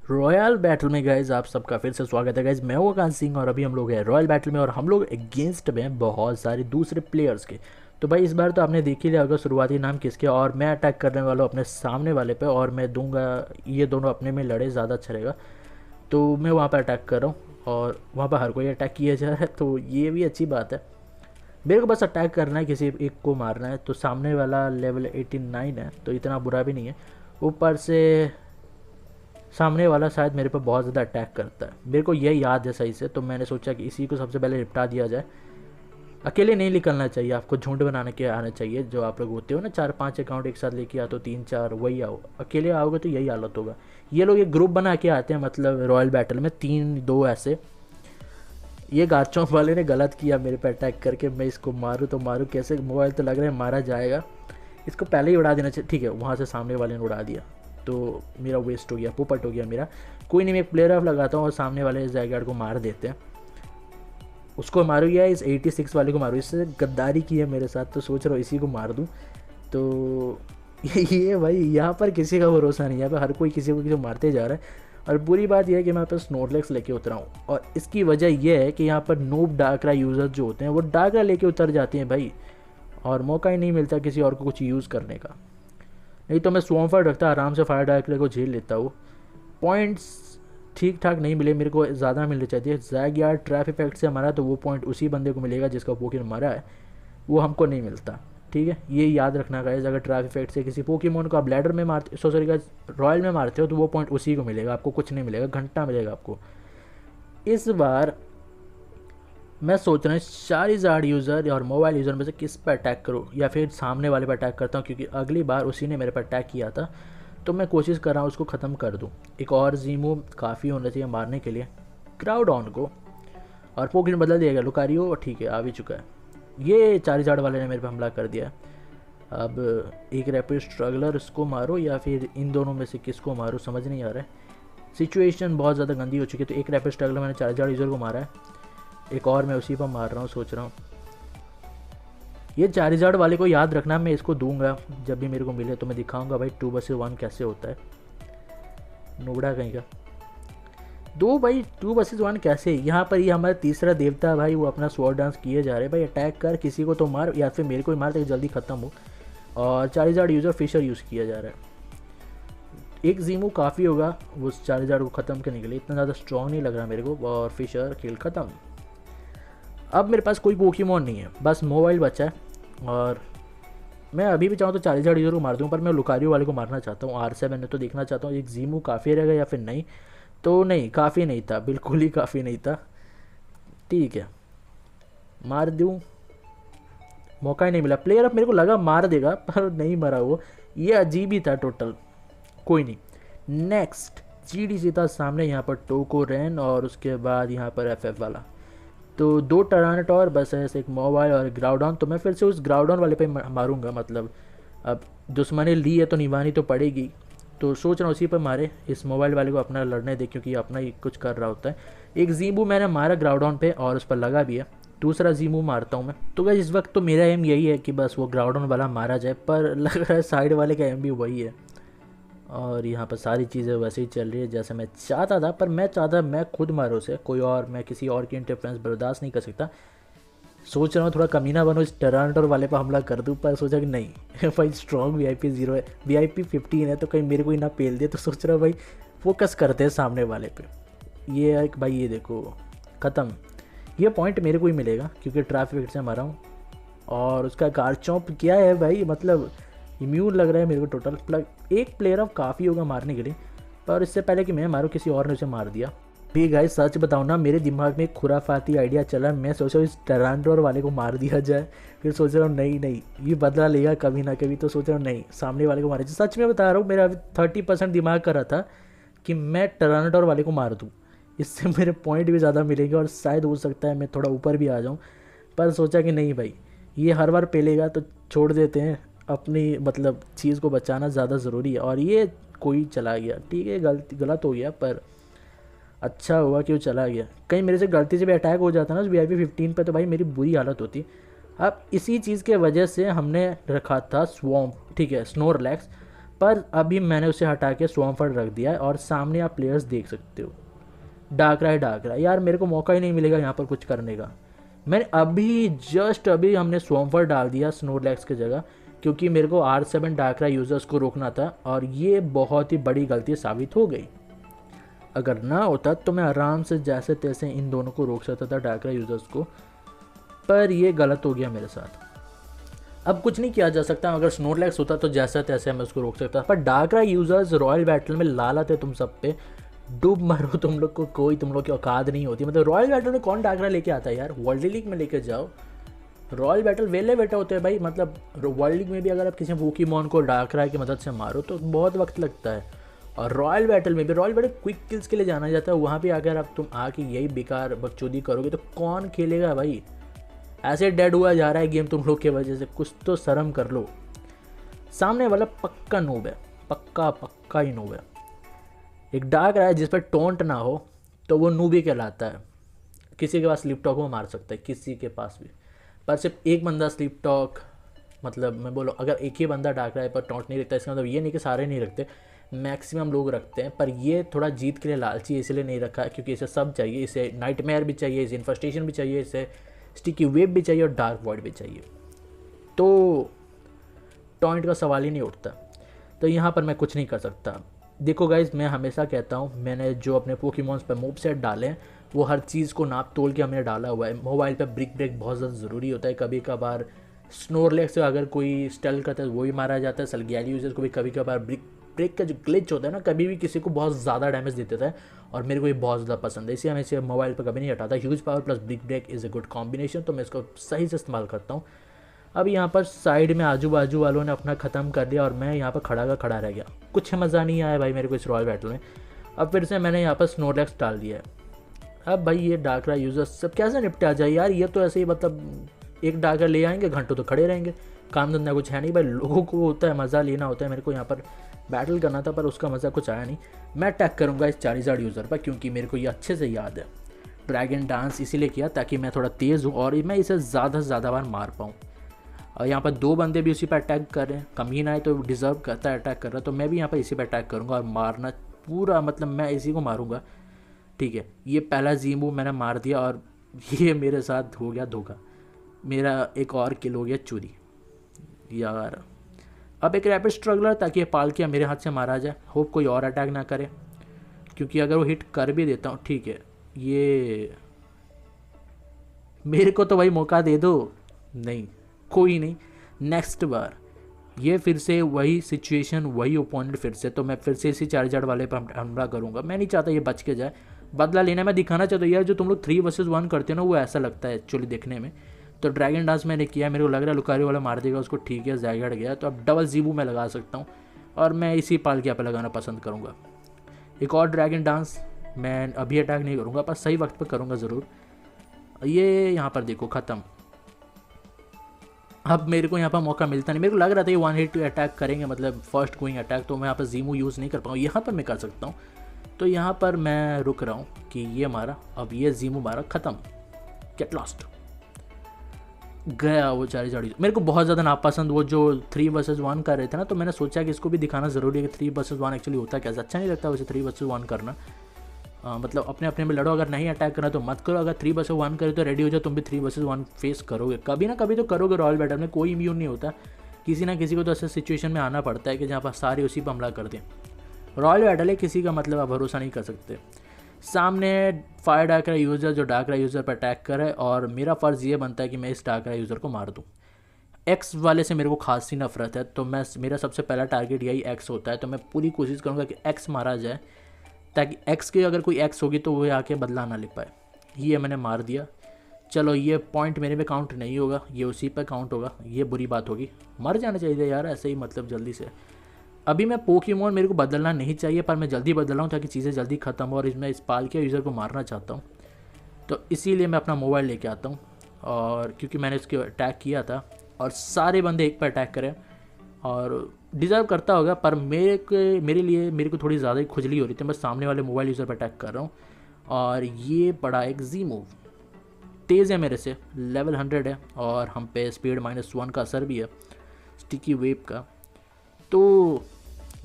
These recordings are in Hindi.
रॉयल बैटल में गाइज आप सबका फिर से स्वागत है गाइज। मैं हूँ आकाश सिंह और अभी हम लोग हैं रॉयल बैटल में और हम लोग अगेंस्ट में हैं बहुत सारे दूसरे प्लेयर्स के। तो भाई इस बार तो आपने देख ही लिया होगा शुरुआती नाम किसके, और मैं अटैक करने वाला हूँ अपने सामने वाले पे और मैं दूंगा ये दोनों अपने में लड़े, ज़्यादा अच्छा रहेगा। तो मैं वहाँ पर अटैक कर रहा हूँ और वहाँ पर हर कोई अटैक किया जा रहा है, तो ये भी अच्छी बात है। मेरे को बस अटैक करना है, किसी एक को मारना है। तो सामने वाला लेवल 89 है तो इतना बुरा भी नहीं है। ऊपर से सामने वाला शायद मेरे पर बहुत ज़्यादा अटैक करता है, मेरे को यह याद है सही से। तो मैंने सोचा कि इसी को सबसे पहले निपटा दिया जाए। अकेले नहीं निकलना चाहिए, आपको झुंड बनाने के आना चाहिए। जो आप लोग होते हो ना 4-5 अकाउंट एक साथ लेके आते हो, 3-4, वही आओ। अकेले आओगे तो यही हालत होगा। ये लोग एक ग्रुप बना के आते हैं, मतलब रॉयल बैटल में 3-2 ऐसे। ये गाचों वाले ने गलत किया मेरे पे अटैक करके। मैं इसको मारूँ तो मारूँ कैसे, मोबाइल तो लग रहा है मारा जाएगा। इसको पहले ही उड़ा देना चाहिए। ठीक है, वहाँ से सामने वाले ने उड़ा दिया तो मेरा वेस्ट हो गया, पोपट हो गया मेरा। कोई नहीं, मैं एक प्लेयर ऑफ लगाता हूँ और सामने वाले जैगार्ड को मार देते हैं। उसको मारू या इस 86 वाले को मारूँ, इससे गद्दारी की है मेरे साथ तो सोच रहा हूँ इसी को मार दूँ। तो ये भाई यहाँ पर किसी का भरोसा नहीं है, यहाँ पर हर कोई किसी को किसी को मारते जा रहा है। और बुरी बात यह है कि मैं यहाँ पर स्नोरलेक्स लेके उतरा हूँ और इसकी वजह यह है कि यहाँ पर नूब डाकरा यूज़र जो होते हैं वो डाकरा लेके उतर जाते हैं भाई, और मौका ही नहीं मिलता किसी और को कुछ यूज़ करने का। नहीं तो मैं स्वॉम्फर रखता, आराम से फायर डायरेक्टर को झेल लेता हूँ। पॉइंट्स ठीक ठाक नहीं मिले, मेरे को ज़्यादा मिलने चाहिए। जैग यार ट्रैप इफेक्ट से हमारा तो वो पॉइंट उसी बंदे को मिलेगा जिसका पोकेमॉन मरा है, वो हमको नहीं मिलता। ठीक है, ये याद रखना गाइस। अगर ट्रैप इफेक्ट से किसी पोकेमॉन को आप लैडर में मारते, सॉरी गाइस, रॉयल में मारते हो तो वो पॉइंट उसी को मिलेगा, आपको कुछ नहीं मिलेगा, घंटा मिलेगा आपको। इस बार मैं सोच रहा हूँ चारिज़ार्ड यूज़र और मोबाइल यूज़र में से किस पर अटैक करूँ, या फिर सामने वाले पर अटैक करता हूँ, क्योंकि अगली बार उसी ने मेरे पर अटैक किया था। तो मैं कोशिश कर रहा हूँ उसको ख़त्म कर दूँ। एक और जीमू काफ़ी होना चाहिए मारने के लिए क्राउडॉन को। और पोकेमॉन बदल दिया गया, लुकारियो ठीक है आ भी चुका है। ये चारिज़ार्ड वाले ने मेरे पर हमला कर दिया। अब एक रैपिड स्ट्रगलर इसको मारो या फिर इन दोनों में से किसको मारो समझ नहीं आ रहा है। सिचुएशन बहुत ज़्यादा गंदी हो चुकी है। तो एक रैपिड स्ट्रगलर मैंने चारिज़ार्ड यूज़र को मारा है, एक और मैं उसी पर मार रहा हूँ। सोच रहा हूँ ये चारिज़ार्ड वाले को याद रखना, मैं इसको दूंगा जब भी मेरे को मिले तो मैं दिखाऊंगा भाई 2 vs 1 कैसे होता है। नोबड़ा कहीं का दो भाई, 2 vs 1 कैसे। यहाँ पर ये हमारा तीसरा देवता भाई, वो अपना स्वॉर्ड डांस किए जा रहे हैं भाई। अटैक कर, किसी को तो मार या फिर मेरे को ही मार ताकि जल्दी ख़त्म हो। और चारिज़ार्ड यूज़र फिशर यूज़ किया जा रहा है। एक जीमू काफ़ी होगा उस चारिज़ार्ड को ख़त्म करने के लिए, इतना ज़्यादा स्ट्रॉन्ग नहीं लग रहा मेरे को। और फिशर खेल ख़त्म। अब मेरे पास कोई पोकेमॉन नहीं है, बस मोबाइल बचा है। और मैं अभी भी चाहूँ तो 40 यूज़र को मार दूँ, पर मैं लुकारियो वाले को मारना चाहता हूँ। R7 है तो देखना चाहता हूँ एक जीमू काफ़ी रहेगा या फिर नहीं। तो नहीं, काफ़ी नहीं था, बिल्कुल ही काफ़ी नहीं था। ठीक है, मार दूँ, मौका ही नहीं मिला। प्लेयर अब मेरे को लगा मार देगा पर नहीं मरा वो, ये अजीब ही था टोटल। कोई नहीं, नेक्स्ट GDC था सामने, यहाँ पर टोको रैन और उसके बाद यहाँ पर FF वाला। तो 2 टरानाटॉर बस है, एक मोबाइल और ग्राउडॉन। तो मैं फिर से उस ग्राउडॉन वाले पे मारूंगा, मतलब अब दुश्मनी ली है तो निभानी तो पड़ेगी। तो सोच रहा हूँ उसी पर मारे, इस मोबाइल वाले को अपना लड़ने दे क्योंकि अपना ही कुछ कर रहा होता है। एक जीमू मैंने मारा ग्राउडॉन पे और उस पर लगा भी है, दूसरा जीमू मारता हूँ मैं। तो गाइस इस वक्त तो मेरा एम यही है कि बस वो ग्राउडॉन वाला मारा जाए, पर लग रहा है साइड वाले का एम भी वही है। और यहाँ पर सारी चीज़ें वैसे ही चल रही है जैसे मैं चाहता था, पर मैं चाहता मैं खुद मारूँ से, कोई और, मैं किसी और की इंटरफेरेंस बर्दाश्त नहीं कर सकता। सोच रहा हूँ थोड़ा कमीना बनूँ, इस टरांटोर वाले पर हमला कर दूँ, पर सोचा कि नहीं भाई स्ट्रॉन्ग VIP 0 है, VIP 15 है, तो कहीं मेरे को ही ना पेल दे। तो सोच रहा हूँ भाई फोकस करते हैं सामने वाले पे। ये एक भाई, ये देखो ख़त्म। ये पॉइंट मेरे को ही मिलेगा क्योंकि ट्रैफिक से मारा हूँ। और उसका गार्चॉप क्या है भाई, मतलब इम्यून लग रहा है मेरे को टोटल। प्लग एक प्लेयर अब काफ़ी होगा मारने के लिए, पर इससे पहले कि मैं मारूँ किसी और ने उसे मार दिया। भी गाइस सच बताऊँ ना, मेरे दिमाग में एक खुराफाती आइडिया चला। मैं सोच रहा हूँ इस टरांडोर वाले को मार दिया जाए, फिर सोच रहा हूँ नहीं नहीं ये बदला लेगा कभी ना कभी, तो सोच रहा हूँ नहीं सामने वाले को मारे। सच में बता रहा हूँ, मेरा अभी 30% दिमाग कर रहा था कि मैं टरांडोर वाले को मार दूँ, इससे मेरे पॉइंट भी ज़्यादा मिलेंगे और शायद हो सकता है मैं थोड़ा ऊपर भी आ जाऊँ। पर सोचा कि नहीं भाई, ये हर बार पेलेगा तो छोड़ देते हैं, अपनी मतलब चीज़ को बचाना ज़्यादा ज़रूरी है। और ये कोई चला गया, ठीक है गलत हो गया, पर अच्छा हुआ कि वो चला गया। कहीं मेरे से गलती से भी अटैक हो जाता ना उस VIP 15 पे, तो भाई मेरी बुरी हालत होती। अब इसी चीज़ के वजह से हमने रखा था स्वॉम्प, ठीक है स्नोरलैक्स, पर अभी मैंने उसे हटा के स्वॉर्मफर्ड रख दिया है और सामने आप प्लेयर्स देख सकते हो। डाक रहा है यार, मेरे को मौका ही नहीं मिलेगा यहाँ पर कुछ करने का। मैंने अभी जस्ट अभी हमने स्वॉर्मफर्ड डाल दिया स्नोरलैक्स की जगह, क्योंकि मेरे को R7 डाकरा यूज़र्स को रोकना था और ये बहुत ही बड़ी गलती साबित हो गई। अगर ना होता तो मैं आराम से जैसे तैसे इन दोनों को रोक सकता था, डाकरा यूज़र्स को, पर ये गलत हो गया मेरे साथ। अब कुछ नहीं किया जा सकता, अगर स्नोरलैक्स होता तो जैसा तैसे मैं उसको रोक सकता, पर डाकरा यूज़र्स रॉयल बैटल में लालत है तुम सब पे, डूब मरो तुम लोग को, कोई तुम लोग की औकात नहीं होती। मतलब रॉयल बैटल में कौन डाकरा लेके आता है यार, वर्ल्ड लीग में लेके जाओ। रॉयल बैटल वेले बेटे होते हैं भाई, मतलब वर्ल्ड लीग में भी अगर आप किसी पोकेमॉन को डाकरा की मदद से मारो तो बहुत वक्त लगता है, और रॉयल बैटल में भी, रॉयल बैटल क्विक किल्स के लिए जाना जाता है, वहाँ पे अगर आप तुम आके यही बेकार बकचोदी करोगे तो कौन खेलेगा भाई। ऐसे डेड हुआ जा रहा है गेम तुम लोग की वजह से, कुछ तो शर्म कर लो। सामने वाला पक्का नूब है, पक्का ही नूब है। एक डाक रहा है जिस पर टोंट ना हो तो वो नूब ही कहलाता है। किसी के पास स्लिप टॉक वो मार सकता है, किसी के पास भी, पर सिर्फ एक बंदा स्लिप टॉक, मतलब मैं बोलो अगर एक ही बंदा डाक रहा है पर टोंट नहीं रखता, इसका मतलब ये नहीं कि सारे नहीं रखते, मैक्सिमम लोग रखते हैं। पर ये थोड़ा जीत के लिए लालची है, इसलिए नहीं रखा है, क्योंकि इसे सब चाहिए। इसे नाइटमेयर भी चाहिए, इसे इन्फेस्टेशन भी चाहिए, इसे स्टिकी वेव भी चाहिए और डार्क वॉइड भी चाहिए। तो टॉइंट का सवाल ही नहीं उठता। तो यहाँ पर मैं कुछ नहीं कर सकता। देखो गाइज, मैं हमेशा कहता हूँ, मैंने जो अपने पोकेमॉन्स पर मूव सेट डाले हैं वो हर चीज़ को नाप तोल के हमने डाला हुआ है। मोबाइल पर ब्रिक ब्रेक बहुत ज़्यादा ज़रूरी होता है। कभी कभार स्नोरलैक्स से अगर कोई स्टेल करता है वो भी मारा जाता है। सलग्याली यूजर्स को भी कभी कभार ब्रिक ब्रेक का जो ग्लिच होता है ना, कभी भी किसी को बहुत ज़्यादा डैमेज दे देता है, और मेरे को ये बहुत ज़्यादा पसंद है, इसलिए मैं इसे मोबाइल पर कभी नहीं हटाता। Huge power plus brick brake is a good combination, तो मैं इसको सही से इस्तेमाल करता हूँ। अब यहाँ पर साइड में आजू बाजू वालों ने अपना ख़त्म कर दिया और मैं यहाँ पर खड़ा रह गया। कुछ मज़ा नहीं आया भाई मेरे को इस रॉयल बैटल में। अब फिर से मैंने यहाँ पर स्नोरलैक्स डाल दिया है। अब भाई ये डाकरा यूज़र्स सब कैसे निपटा जाए यार, ये तो ऐसे ही मतलब एक डाकरा ले आएंगे, घंटों तो खड़े रहेंगे, काम धंधा कुछ है नहीं भाई। लोगों को होता है मज़ा लेना होता है, मेरे को यहाँ पर बैटल करना था पर उसका मज़ा कुछ आया नहीं। मैं अटैक करूँगा इस चारिज़ार्ड यूज़र पर, क्योंकि मेरे को ये अच्छे से याद है। ड्रैगन डांस इसीलिए किया ताकि मैं थोड़ा तेज़ हूँ और मैं इसे ज़्यादा से ज़्यादा बार मार पाऊँ। और यहाँ पर दो बंदे भी उसी पर अटैक कर रहे हैं, कमी ना है तो डिज़र्व करता है अटैक कर रहा है, तो मैं भी यहाँ पर इसी पर अटैक करूँगा और मारना पूरा, मतलब मैं इसी को मारूँगा। ठीक है, ये पहला जीमू मैंने मार दिया और ये मेरे साथ हो गया धोखा, मेरा एक और किल हो गया चोरी यार। अब एक रैपिड स्ट्रगलर, ताकि ये पालकिया मेरे हाथ से मारा जाए। होप कोई और अटैक ना करे, क्योंकि अगर वो हिट कर भी देता हूँ, ठीक है, ये मेरे को तो भाई मौका दे दो। नहीं, कोई नहीं, नेक्स्ट बार ये फिर से वही सिचुएशन, वही ओपोनेंट फिर से, तो मैं फिर से इसी चार्जर वाले पर हमला करूँगा। मैं नहीं चाहता ये बच के जाए, बदला लेना मैं दिखाना चाहता हूँ यार। जो तुम लोग 3 vs 1 करते हो ना, वो ऐसा लगता है एक्चुअली देखने में। तो ड्रैगन डांस मैंने किया, मेरे को लग रहा है लुकारी वाला मार देगा उसको, ठीक है, जायगड़ गया। तो अब डबल जीबू मैं लगा सकता हूँ और मैं इसी पालकिया पे लगाना पसंद करूँगा। एक और ड्रैगन डांस, मैं अभी अटैक नहीं करूँगा पर सही वक्त पर करूँगा ज़रूर। ये यहाँ पर देखो ख़त्म। अब मेरे को यहाँ पर मौका मिलता नहीं, मेरे को लग रहा था ये 1 हिट अटैक करेंगे, मतलब फर्स्ट गोइंग अटैक, तो मैं यहाँ पर जीमू यूज़ नहीं कर पाऊँ। यहाँ पर मैं कर सकता हूँ, तो यहाँ पर मैं रुक रहा हूँ कि ये मारा, अब ये जीमू मारा, ख़त्म, गेट लॉस्ट, गया वो चारी। मेरे को बहुत ज़्यादा नापसंद वो जो 3 vs 1 कर रहे थे ना, तो मैंने सोचा कि इसको भी दिखाना ज़रूरी है कि 3 vs 1 एक्चुअली होता है कैसा। अच्छा नहीं लगता वैसे 3 vs 1 करना, मतलब अपने अपने में लड़ो, अगर नहीं अटैक करना तो मत करो, अगर 3 vs 1 करे तो रेडी हो जाओ, तुम भी 3 vs 1 फेस करोगे, कभी ना कभी तो करोगे। रॉयल बैटल में कोई इम्यून नहीं होता, किसी ना किसी को तो ऐसे सिचुएशन में आना पड़ता है कि जहाँ पर सारे उसी पर हमला कर दें। रॉयल बैटल है, किसी का मतलब आप भरोसा नहीं कर सकते। सामने फायर डाकरा यूज़र जो डाकरा यूज़र पर अटैक करे, और मेरा फ़र्ज़ ये बनता है कि मैं इस डाकरा यूज़र को मार दूँ। एक्स वाले से मेरे को खासी नफरत है, तो मेरा सबसे पहला टारगेट यही एक्स होता है, तो मैं पूरी कोशिश करूँगा कि एक्स मारा जाए, ताकि एक्स की अगर कोई एक्स होगी तो वो आके बदला ना ले पाए। ये मैंने मार दिया, चलो ये पॉइंट मेरे पे काउंट नहीं होगा, ये उसी पे काउंट होगा, ये बुरी बात होगी। मर जाना चाहिए यार ऐसे ही, मतलब जल्दी से। अभी मैं पोकेमॉन मेरे को बदलना नहीं चाहिए, पर मैं जल्दी बदल रहा हूँ ताकि चीज़ें जल्दी ख़त्म हो, और इसमें इस पालकिया यूज़र को मारना चाहता हूँ, तो इसीलिए मैं अपना मोबाइल लेके आता हूँ। और क्योंकि मैंने इसके अटैक किया था और सारे बंदे एक पर अटैक करें, और डिज़र्व करता होगा, पर मेरे को थोड़ी ज़्यादा ही खुजली हो रही थी। मैं सामने वाले मोबाइल यूज़र पर अटैक कर रहा हूँ, और ये पड़ा एक जी मूव, तेज़ है मेरे से, लेवल 100 है, और हम पे स्पीड -1 का असर भी है स्टिकी वेव का। तो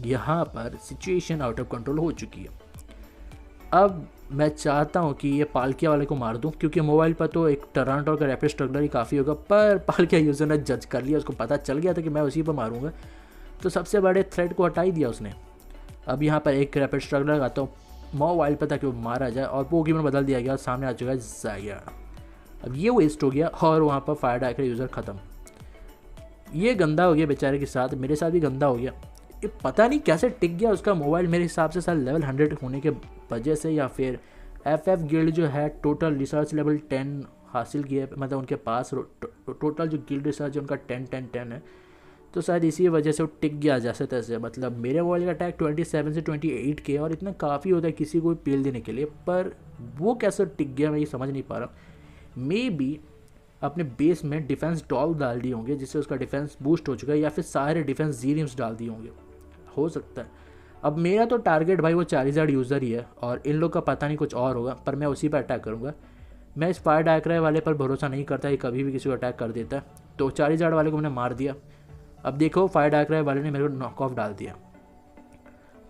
यहाँ पर सिचुएशन आउट ऑफ कंट्रोल हो चुकी है। अब मैं चाहता हूँ कि ये पालकिया वाले को मार दूँ, क्योंकि मोबाइल पर तो एक टरांटो का रैपिड स्ट्रगलर ही काफ़ी होगा, पर पालकिया यूज़र ने जज कर लिया, उसको पता चल गया था कि मैं उसी पर मारूंगा, तो सबसे बड़े थ्रेट को हटा ही दिया उसने। अब यहाँ पर एक रैपिड स्ट्रगलर लगाता हूँ मोबाइल पर ताकि वो मारा जाए, और पोकेमॉन बदल दिया गया, सामने आ चुका है ज़ाया। अब ये वेस्ट हो गया और वहाँ पर फायर डाइकर यूज़र ख़त्म। ये गंदा हो गया बेचारे के साथ, मेरे साथ भी गंदा हो गया। ये पता नहीं कैसे टिक गया उसका मोबाइल, मेरे हिसाब से सर लेवल 100 होने के वजह से, या फिर FF गिल्ड जो है टोटल रिसर्च लेवल 10 हासिल किया, मतलब उनके पास टोटल जो गिल्ड रिसर्च है उनका 10 है, तो शायद इसी वजह से वो टिक गया जैसे तैसे। मतलब मेरे मोबाइल का अटैक 27 से 28 के, और इतना काफ़ी होता है किसी को पेल देने के लिए, पर वो कैसे टिक गया मैं ये समझ नहीं पा रहा। मे बी अपने बेस में डिफेंस डॉल डाल दिए होंगे जिससे उसका डिफेंस बूस्ट हो चुका है, या फिर सारे डिफेंस जीरियम्स डाल दिए होंगे, हो सकता है। अब मेरा तो टारगेट भाई वो चारिज़ार्ड यूज़र ही है, और इन लोग का पता नहीं कुछ और होगा, पर मैं उसी पर अटैक करूँगा। मैं इस फायर डाइकर वाले पर भरोसा नहीं करता, ये कभी भी किसी को अटैक कर देता है, तो चारिज़ार्ड वाले को मैंने मार दिया। अब देखो फायर डाइकर वाले ने मेरे को नॉक ऑफ डाल दिया।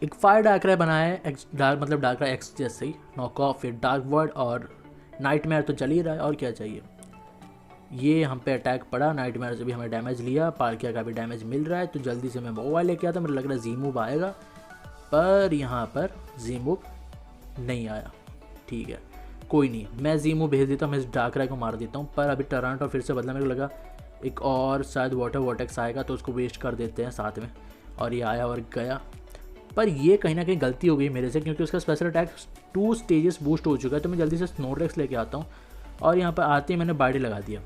एक फायर डाइकर बनाया है एक्स डार्क, मतलब डार्कर एक्स जैसे ही नॉक ऑफ, फिर डार्क वर्ड और नाइटमेयर तो चल ही रहा है, और क्या चाहिए। ये हम पे अटैक पड़ा, नाइटमेयर से भी हमें डैमेज लिया, पालकिया का भी डैमेज मिल रहा है, तो जल्दी से मैं मोबाइल लेके आता। मुझे लग रहा है जीमूव आएगा, पर यहाँ पर जीमूव नहीं आया। ठीक है कोई नहीं, मैं जीमूव भेज देता हूँ, मैं इस डार्कराय को मार देता हूँ। पर अभी टरांटो फिर से बदला, मेरे को लगा एक और शायद वाटर वॉटेक्स आएगा तो उसको वेस्ट कर देते हैं साथ में, और ये आया और गया। पर ये कहीं ना कहीं गलती हो गई मेरे से, क्योंकि उसका स्पेशल अटैक 2 स्टेजेस बूस्ट हो चुका है। तो मैं जल्दी से स्नोड्रेक्स लेके आता हूँ, और यहाँ पर आते ही मैंने बाइडे लगा दिया।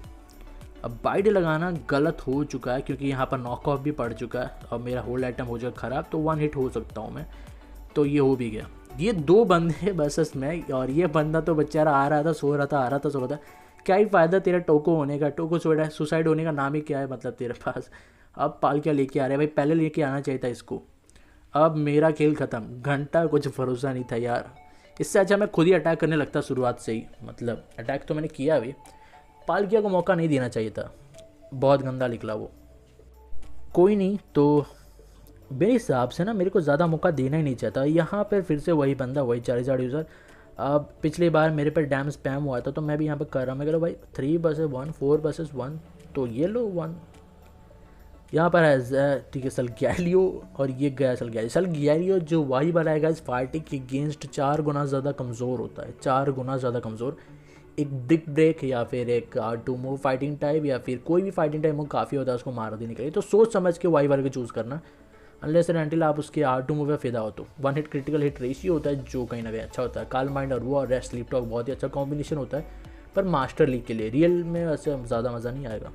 अब बाइडे लगाना गलत हो चुका है, क्योंकि यहाँ पर नॉक ऑफ भी पड़ चुका है, और मेरा होल्ड आइटम हो जाएगा ख़राब, तो 1 हिट हो सकता हूँ मैं, तो ये हो भी गया। ये 2 बंदे बस में, और ये बंदा तो बेचारा आ रहा था, सो रहा था, आ रहा था, सो रहा था। क्या ही फ़ायदा तेरा टोको होने का, टोको सुसाइड होने का नाम ही क्या है मतलब तेरे पास। अब पालकिया लेके आ रहे हैं भाई, पहले लेके आना चाहिए था इसको। अब मेरा खेल ख़त्म, घंटा कुछ भरोसा नहीं था यार। इससे अच्छा मैं खुद ही अटैक करने लगता शुरुआत से ही, मतलब अटैक तो मैंने किया अभी, पालकिया को मौका नहीं देना चाहिए था, बहुत गंदा निकला वो। कोई नहीं, तो मेरे हिसाब से ना मेरे को ज़्यादा मौका देना ही नहीं चाहता। यहाँ पर फिर से वही बंदा, वही चारिज़ार्ड यूज़र। अब पिछली बार मेरे पर डैम स्पैम हुआ था, तो मैं भी यहाँ पर कर रहा हूँ। मैं कह रहा भाई 3 vs 1, 4 vs 1, तो ये लो 1 यहाँ पर है। ठीक है सलग्यारियो, और ये गया सलग्यारियो। सलग्यारियो जो वाही बनाएगा इस फाइटिंग के अगेंस्ट 4 गुना ज़्यादा कमज़ोर होता है, 4 गुना ज़्यादा कमज़ोर। एक बिग ब्रेक या फिर एक R2 मूव फाइटिंग टाइप, या फिर कोई भी फाइटिंग टाइप मूव काफ़ी होता है उसको मार देने के लिए। तो सोच समझ के वाई वाले को चूज़ करना, अनलेस एंड अनटिल आप उसके R2 मूव या फिदा हो। तो 1 हिट क्रिटिकल हिट रेशियो होता है जो कहीं ना कहीं अच्छा होता है। काल माइंड और वो और रेस्ट स्लीप टॉक बहुत ही अच्छा कॉम्बिनेशन होता है, पर मास्टर लीग के लिए रियल में वैसे ज़्यादा मज़ा नहीं आएगा।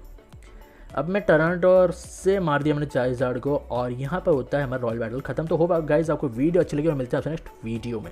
अब मैं टरांटो से मार दिया मैंने चारिज़ार्ड को, और यहाँ पर होता है हमारा रॉयल बैटल खत्म। तो होप गाइस आपको वीडियो अच्छी लगी, और मिलते हैं आपसे नेक्स्ट वीडियो में।